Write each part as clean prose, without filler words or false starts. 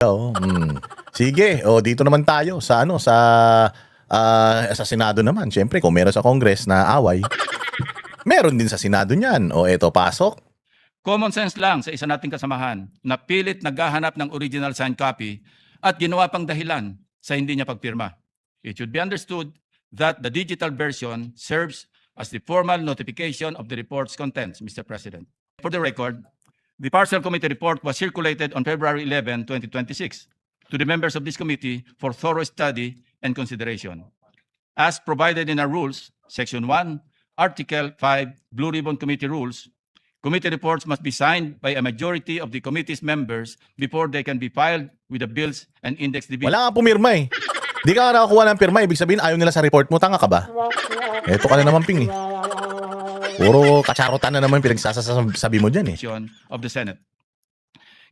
Oo, Sige, dito naman tayo sa sa Senado naman. Siyempre, kung meron sa Congress na away, meron din sa Senado niyan. O eto, pasok. Common sense lang sa isa nating kasamahan na pilit naghahanap ng original signed copy at ginawa pang dahilan sa hindi niya pagpirma. It should be understood that the digital version serves as the formal notification of the report's contents, Mr. President. For the record, the partial committee report was circulated on February 11, 2026 to the members of this committee for thorough study and consideration. As provided in our rules, Section 1, Article 5, Blue Ribbon Committee Rules, committee reports must be signed by a majority of the committee's members before they can be filed with the Bills and Index Division. Wala nga pumirma eh. Di ka nakakuha ng pirma, ibig sabihin ayaw nila sa report mo. Tanga ka ba? Eto ka na naman, Ping eh. Puro kacharotan na naman pinagsasasabi mo dyan eh. Of the Senate.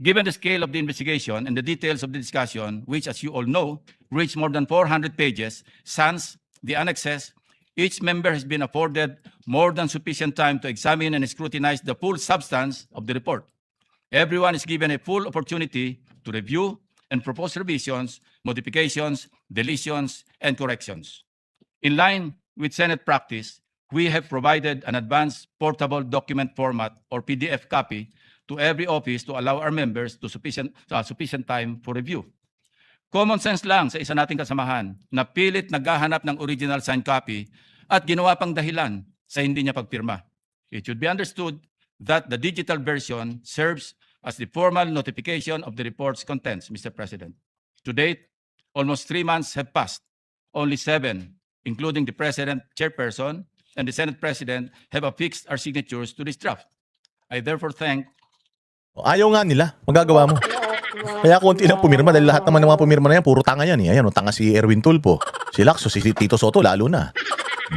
Given the scale of the investigation and the details of the discussion, which as you all know, reached more than 400 pages, sans the annexes, each member has been afforded more than sufficient time to examine and scrutinize the full substance of the report. Everyone is given a full opportunity to review and propose revisions, modifications, deletions, and corrections. In line with Senate practice, we have provided an advanced portable document format or PDF copy to every office to allow our members to sufficient time for review. Common sense lang sa isa nating kasamahan na pilit naghahanap ng original signed copy at ginawa pang dahilan sa hindi niya pagpirma. It should be understood that the digital version serves as the formal notification of the report's contents, Mr. President. To date, almost 3 months have passed. Only 7, including the President, Chairperson, and the Senate President, have affixed our signatures to this draft. I therefore thank... Ayaw nga nila. Magagawa mo. Kaya konti lang pumirma dahil lahat naman ng mga pumirma na yan, puro tanga yan eh. Ayan, tanga si Erwin Tulfo, si Lacson, si Tito Soto, lalo na.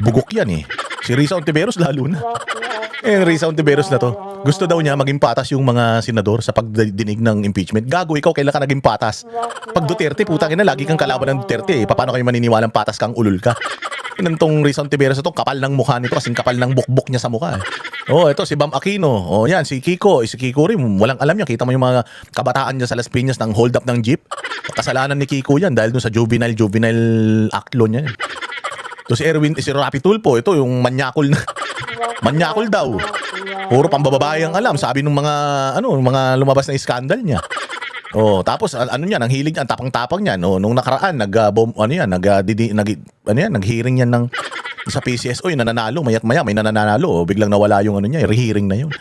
Bugok yan eh. Si Risa Ontiveros, lalo na. Risa Ontiveros na to. Gusto daw niya maging patas yung mga senador sa pagdinig ng impeachment. Gago, ikaw kailan ka naging patas? Pag Duterte, putang ina, lagi kang kalaban ng Duterte eh. Paano kayo maniniwalang patas kang ulul ka? Inantong Risa Ontiveros na to, kapal ng mukha nito kasing kapal ng bukbok niya sa mukha eh. Ito si Bam Aquino. Yan, si Kiko. Si Kiko rin, walang alam niya. Kita mo yung mga kabataan niya sa Las Piñas ng hold up ng jeep. Kasalanan ni Kiko yan dahil dun sa juvenile act law niya. To si Rapi Tulfo, ito yung manyakol na. Manyakol daw. Puro pambababae ang alam, sabi ng mga lumabas na iskandal niya. Tapos niya, ang hilig niya, ang tapang-tapang niya. Nung nakaraan, nag-hearing yan ng sa PCSO, yung nananalo, mayat-maya may nananalo, biglang nawala yung hearing na yun.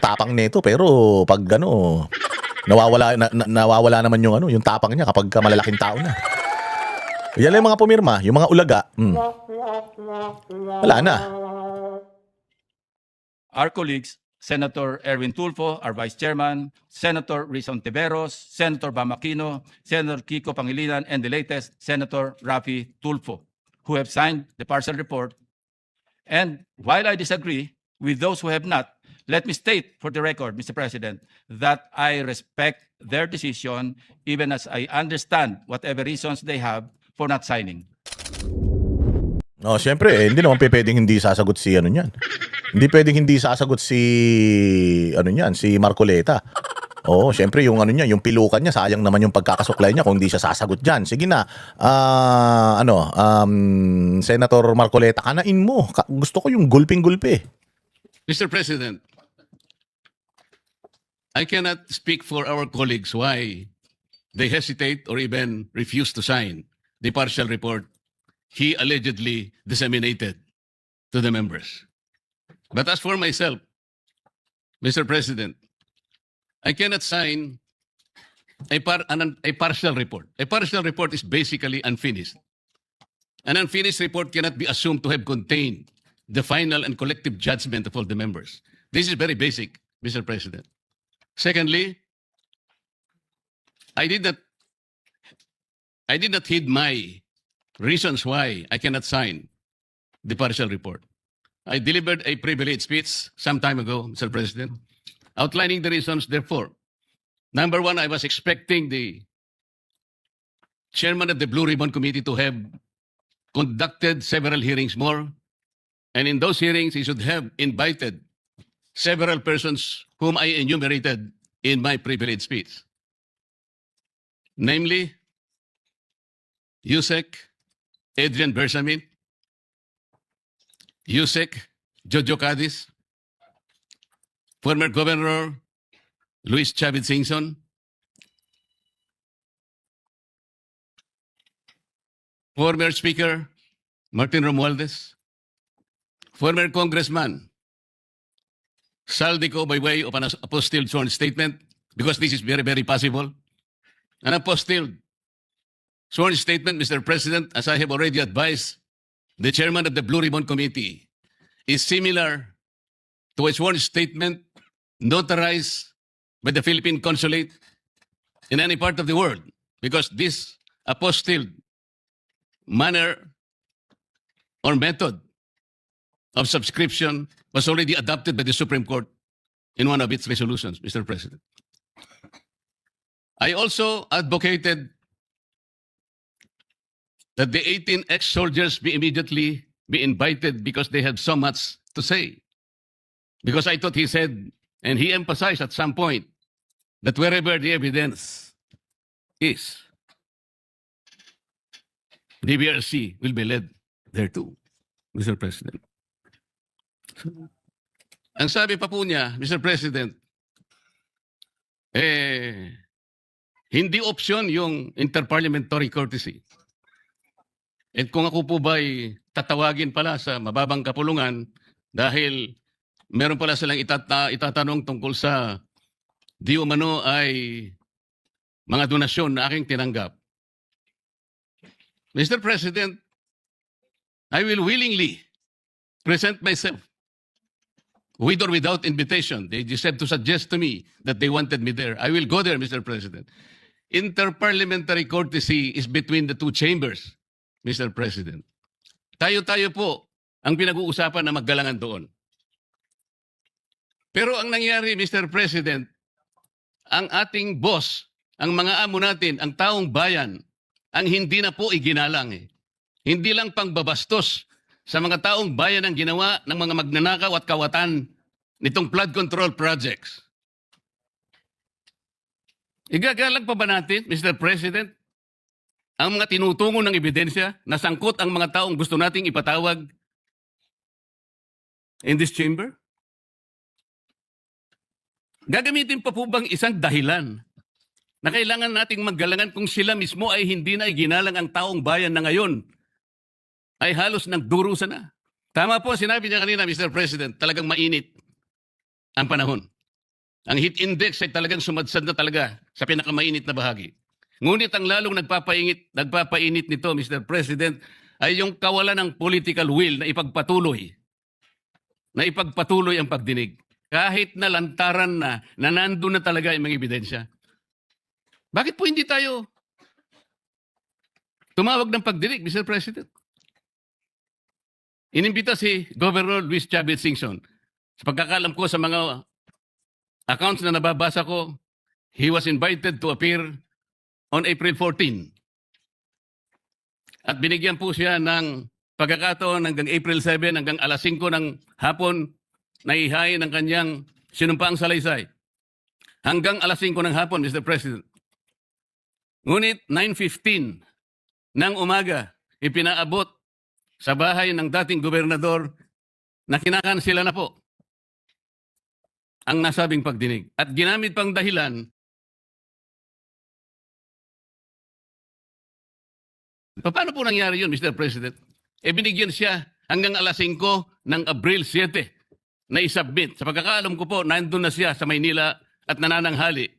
Tapang nito, pero pag nawawala naman yung tapang niya kapag malalaking tao na. Yan lang yung mga pumirma, yung mga ulaga. Wala na. Our colleagues, Senator Erwin Tulfo, our Vice Chairman, Senator Risa Ontiveros, Senator Bam Aquino, Senator Kiko Pangilinan, and the latest, Senator Rafi Tulfo, who have signed the partial report. And while I disagree with those who have not, let me state for the record, Mr. President, that I respect their decision even as I understand whatever reasons they have for not signing. Siyempre, hindi naman pwedeng hindi sasagot si niyan. Hindi pwedeng hindi sasagot si si Marcoleta. Siyempre yung niya, yung pilukan niya, sayang naman yung pagkakasuklay niya kung hindi siya sasagot diyan. Sige na. Senator Marcoleta, kanain mo. Gusto ko yung gulping-gulpi. Mr. President, I cannot speak for our colleagues why they hesitate or even refuse to sign the partial report he allegedly disseminated to the members. But as for myself, Mr. President, I cannot sign a partial report. A partial report is basically unfinished. An unfinished report cannot be assumed to have contained the final and collective judgment of all the members. This is very basic, Mr. President. Secondly, I did not heed my reasons why I cannot sign the partial report. I delivered a privilege speech some time ago, Mr. President, outlining the reasons, therefore. Number one, I was expecting the chairman of the Blue Ribbon Committee to have conducted several hearings more, and in those hearings, he should have invited several persons whom I enumerated in my privilege speech. namely Yusek Adrian Bersamin, Yusek Jojo Cadiz, former Governor Luis Chavez Singson, former Speaker Martin Romualdez, former Congressman Saldico by way of an apostilled sworn statement, because this is very, very possible. An apostilled sworn statement, Mr. President, as I have already advised the chairman of the Blue Ribbon Committee, is similar to a sworn statement notarized by the Philippine Consulate in any part of the world, because this apostilled manner or method of subscription was already adopted by the Supreme Court in one of its resolutions, Mr. President. I also advocated that the 18 ex-soldiers be immediately be invited because they had so much to say. Because I thought he said, and he emphasized at some point, that wherever the evidence is, the BRC will be led there too, Mr. President. Ang sabi pa po niya, Mr. President, hindi option yung interparliamentary courtesy. At kung ako po ba'y tatawagin pala sa mababang kapulungan dahil meron pala silang itatanong tungkol sa di umano ay mga donasyon na aking tinanggap. Mr. President, I will willingly present myself with or without invitation. They just had to suggest to me that they wanted me there. I will go there, Mr. President. Interparliamentary courtesy is between the two chambers, Mr. President. Tayo-tayo po ang pinag-uusapan na maggalangan doon. Pero ang nangyari, Mr. President, ang ating boss, ang mga amo natin, ang taong bayan, ang hindi na po iginalang. Hindi lang pangbabastos sa mga taong bayan ang ginawa ng mga magnanakaw at kawatan nitong flood control projects. Igagalang pa ba natin, Mr. President, ang mga tinutungo ng ebidensya na sangkot ang mga taong gusto nating ipatawag in this chamber? Gagamitin pa po bang isang dahilan na kailangan nating maggalangan kung sila mismo ay hindi na iginalang ang taong bayan na ngayon ay halos nagdurusa na? Tama po, sinabi niya kanina, Mr. President, talagang mainit ang panahon. Ang heat index ay talagang sumadsad na talaga sa pinakamainit na bahagi. Ngunit ang lalong nagpapainit nito, Mr. President, ay yung kawalan ng political will na ipagpatuloy ang pagdinig. Kahit na lantaran na nandun na talaga yung mga ebidensya. Bakit po hindi tayo tumawag ng pagdinig, Mr. President? Inimbita si Governor Luis Chavez Singson. Sa pagkakalam ko sa mga accounts na nababasa ko, he was invited to appear on April 14. At binigyan po siya ng pagkakataon hanggang April 7, hanggang alas 5 ng hapon, na ihain ang kanyang sinumpaang salaysay. Hanggang alas 5 ng hapon, Mr. President. Ngunit 9:15 ng umaga, ipinaabot sa bahay ng dating gobernador na kinakansela na po ang nasabing pagdinig. At ginamit pang dahilan, paano po nangyari yun, Mr. President? Binigyan siya hanggang alas 5 ng Abril 7 na isubmit. Sa pagkakaalam ko po, nandun na siya sa Maynila at nanananghali.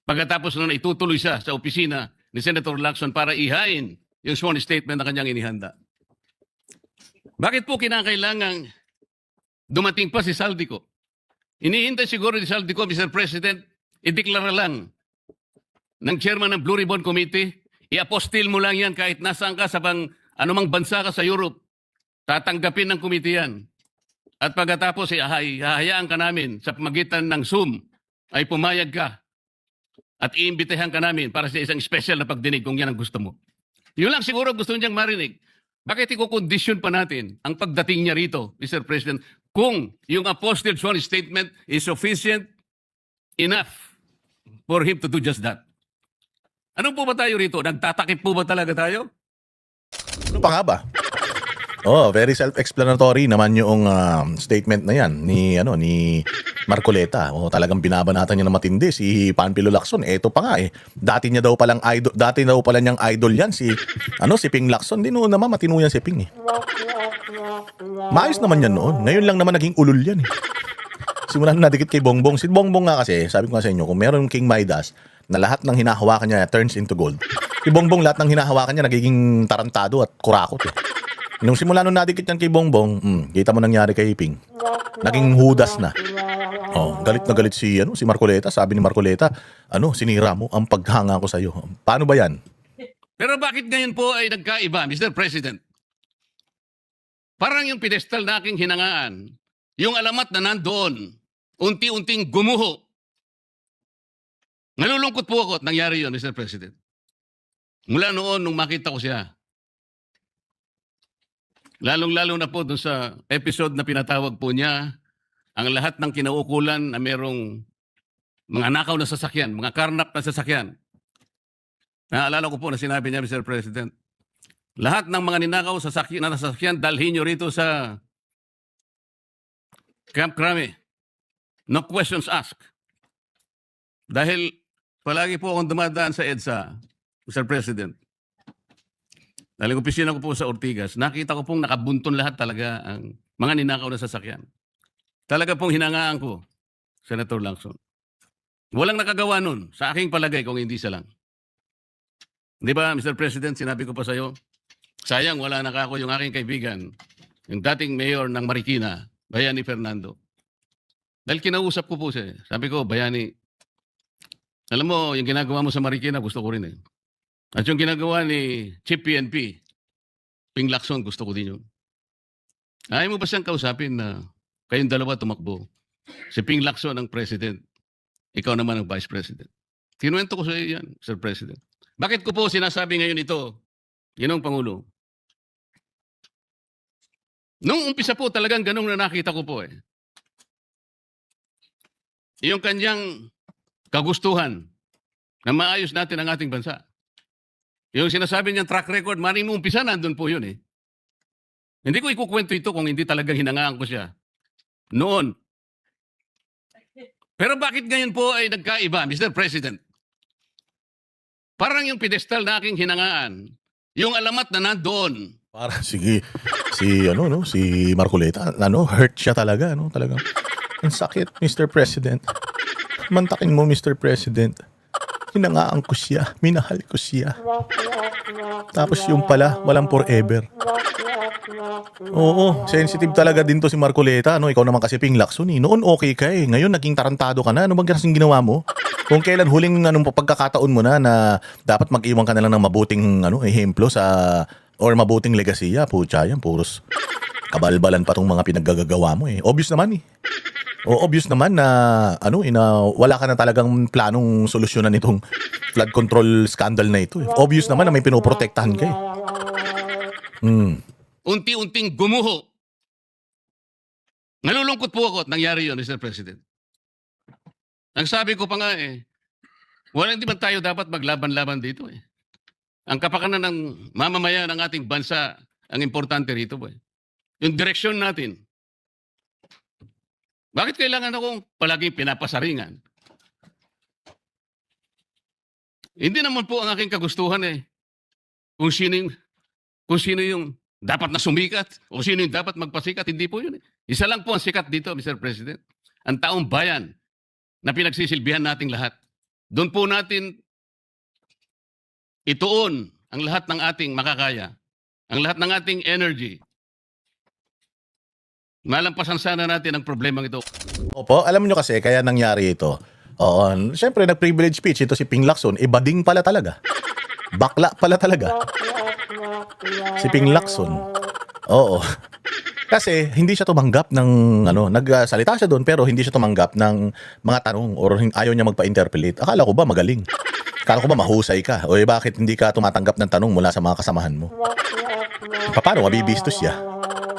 Pagkatapos nun, itutuloy siya sa opisina ni Senator Lacson para ihain yung sworn statement na kanyang inihanda. Bakit po kinakailangang dumating pa si Saldico? Inihintay siguro ni Saldico, Mr. President, ideklara lang ng chairman ng Blue Ribbon Committee, i-apostil mo lang yan kahit nasaan ka sa anumang bansa ka sa Europe. Tatanggapin ng committee yan. At pagkatapos, hahayaan ka namin sa pamagitan ng Zoom ay pumayag ka at iimbitahan ka namin para sa isang special na pagdinig kung yan ang gusto mo. Yun lang siguro gusto niyang marinig. Bakit i-condition pa natin ang pagdating niya rito, Mr. President, kung yung apostilled sworn statement is sufficient enough for him to do just that? Ano po ba tayo rito? Nagtatakip po ba talaga tayo? Ano pa nga ba? Oh, very self-explanatory naman yung statement na yan ni Marcoleta. Oh, talagang binabanatan niya na matindi si Panfilo Lacson. Eto pa nga eh. Dati daw pala niyang idol yan si Ping Lacson. Di noon naman matino yan si Ping eh. Maayos naman yan noon. Ngayon lang naman naging ulol yan eh. Simulan na dikit kay Bongbong. Si Bongbong nga kasi, sabi ko nga sa inyo, kung meron King Midas na lahat ng hinahawakan niya turns into gold. Si Bongbong lahat ng hinahawakan niya nagiging tarantado at kurakot eh. Nung simula nung nadikit yan kay Bongbong, kita mo nangyari kay Ping. Naging hudas na. Oh, galit na galit si Marcoleta. Sabi ni Marcoleta, sinira mo ang paghanga ko sa iyo. Paano ba yan? Pero bakit ngayon po ay nagkaiba, Mr. President? Parang yung pedestal na aking hinangaan, yung alamat na nandoon, unti-unting gumuho. Nalulungkot po ako at nangyari yun, Mr. President. Mula noon, nung makita ko siya, lalong-lalo na po doon sa episode na pinatawag po niya, ang lahat ng kinaukulan na merong mga nakaw na sasakyan, mga karnap na sasakyan. Naalala ko po na sinabi niya, Mr. President, lahat ng mga ninakaw na sasakyan, dalhin niyo rito sa Camp Crame. No questions asked. Dahil palagi po akong dumadaan sa EDSA, Mr. President. Dahil opisina ko po sa Ortigas, nakita ko pong nakabunton lahat talaga ang mga ninakaw na sasakyan. Talaga pong hinangaan ko, Senator Lacson. Walang nakagawa nun, sa aking palagay, kung hindi siya lang. Di ba, Mr. President, sinabi ko pa sa iyo, sayang wala na ako yung aking kaibigan, yung dating mayor ng Marikina, Bayani Fernando. Dahil kinausap ko po siya. Sabi ko, Bayani, alam mo, yung ginagawa mo sa Marikina, gusto ko rin eh. At yung ginagawa ni Chief PNP, Ping Lacson, gusto ko din yun. Ayaw mo ba siyang kausapin na kayong dalawa tumakbo? Si Ping Lacson ang president, ikaw naman ang vice president. Kinuwento ko sa iyo yan, Sir President. Bakit ko po sinasabi ngayon ito, Ginoong Pangulo? Nung umpisa po talagang ganun na nakita ko po eh. Yung kanyang kagustuhan na maayos natin ang ating bansa. Yung sinasabi niyang track record, maring mo umpisa, nandun po yun eh. Hindi ko ikukwento ito kung hindi talagang hinangaan ko siya. Noon. Pero bakit ngayon po ay nagkaiba, Mr. President? Parang yung pedestal na aking hinangaan, yung alamat na nandoon. Para si Marcoleta, hurt siya talaga, talagang. Ang sakit, Mr. President. Mantakin mo, Mr. President. Hinangaan ko siya, minahal ko siya. Tapos yung pala, walang forever. Oo, sensitive talaga din to si Marcoleta. Ikaw naman kasi Ping Lacson eh. Noon okay ka eh. Ngayon naging tarantado ka na. Ano bang kasing ginawa mo? Kung kailan huling pagkakataon mo na dapat mag-iwan ka na lang ng mabuting ehemplo or mabuting legasiya. Pucha yan, puros kabalbalan pa tong mga pinaggagawa mo eh. Obvious naman eh. O obvious naman na wala ka na talagang planong solusyonan itong flood control scandal na ito. Obvious naman na may pinoprotektahan ka eh. Unti-unting gumuho. Nalulungkot po ako at nangyari yun, Mr. President. Ang sabi ko pa nga eh, hindi ba tayo dapat maglaban-laban dito eh. Ang kapakanan ng mamamayan ng ating bansa ang importante rito ba eh. Yung direksyon natin. Bakit kailangan akong palaging pinapasaringan? Hindi naman po ang aking kagustuhan eh. Kung sino yung dapat na sumikat o sino yung dapat magpasikat, hindi po yun eh. Isa lang po ang sikat dito, Mr. President. Ang taong bayan na pinagsisilbihan nating lahat. Doon po natin ituon ang lahat ng ating makakaya, ang lahat ng ating energy. Malampasan sana natin ang problema ito. Opo, alam nyo kasi kaya nangyari ito. Oo, syempre nag-privilege speech ito si Ping Lacson, bading pala talaga. Bakla pala talaga. Si Ping Lacson. Oo. Kasi hindi siya tumanggap ng nagsalita siya doon pero hindi siya tumanggap ng mga tanong or ayaw niya magpa-interpolate. Akala ko ba magaling? Akala ko ba mahusay ka? O bakit hindi ka tumatanggap ng tanong mula sa mga kasamahan mo? Paano mabibistos siya?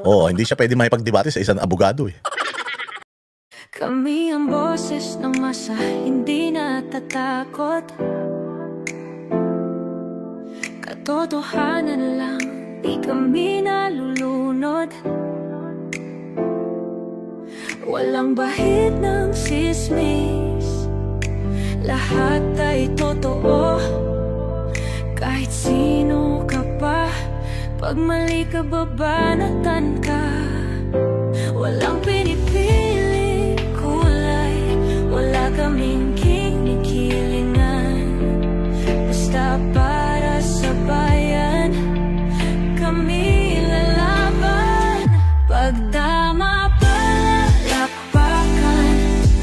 Oo, hindi siya pwede makipagdebate sa isang abogado eh. Kami ang boses ng masa, hindi natatakot. katotohanan lang, di kami nalulunod. Walang bahid ng sismis, lahat ay totoo. Kahit sino ka pa, pag mali ka babanatan ka. Walang pinipili kulay, wala kaming kinikilingan. Basta para sa bayan, kami lalaban. Pag tama palakpakan,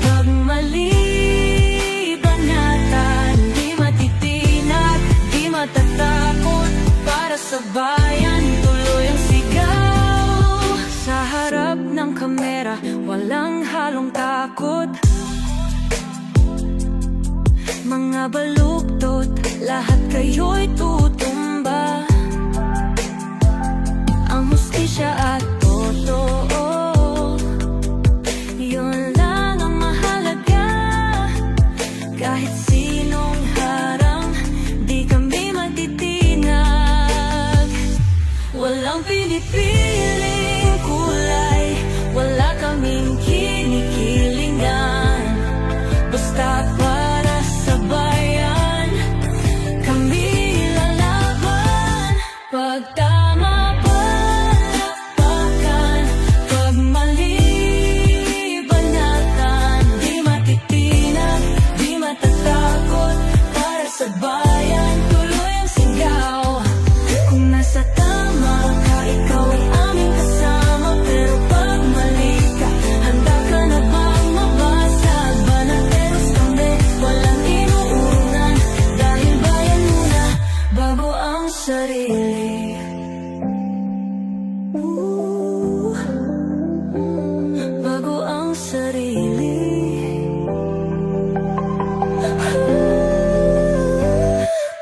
pag mali banatan. Di matitinag, di matatakot, para sa bayan tuloy ang sigaw. Sa harap ng kamera, walang halong takot. Mga baluktot, lahat kayo'y tutumba. Ang hustisya at totoo, yun lang ang mahalaga. Kahit sinong harang, di kami matitinag. Walang pinipiling kulay, wala kaming kinikilingan. Basta para sa bayan, kami lalaban. Pag tama palakpakan, pag mali banatan. Di matitinag, di matatakot, para sa bayan tuloy ang sigaw. Kung nasa tama ka, ikaw ay aming kasama. Pero pag mali ka, handa ka na bang mabasag? Banateros kami, walang inuunan. Dahil bayan muna, bago ang sarili. Bago ang sarili.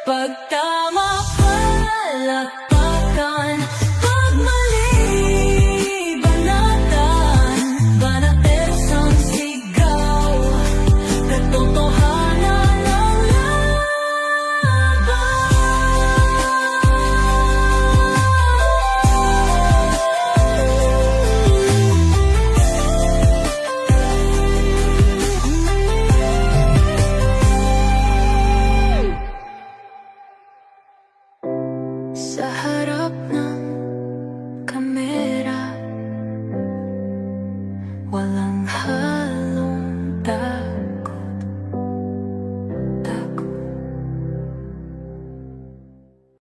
Pag tama palakpakan, pag mali banatan. Banateros ang sigaw, katotohanan ang laban. Sa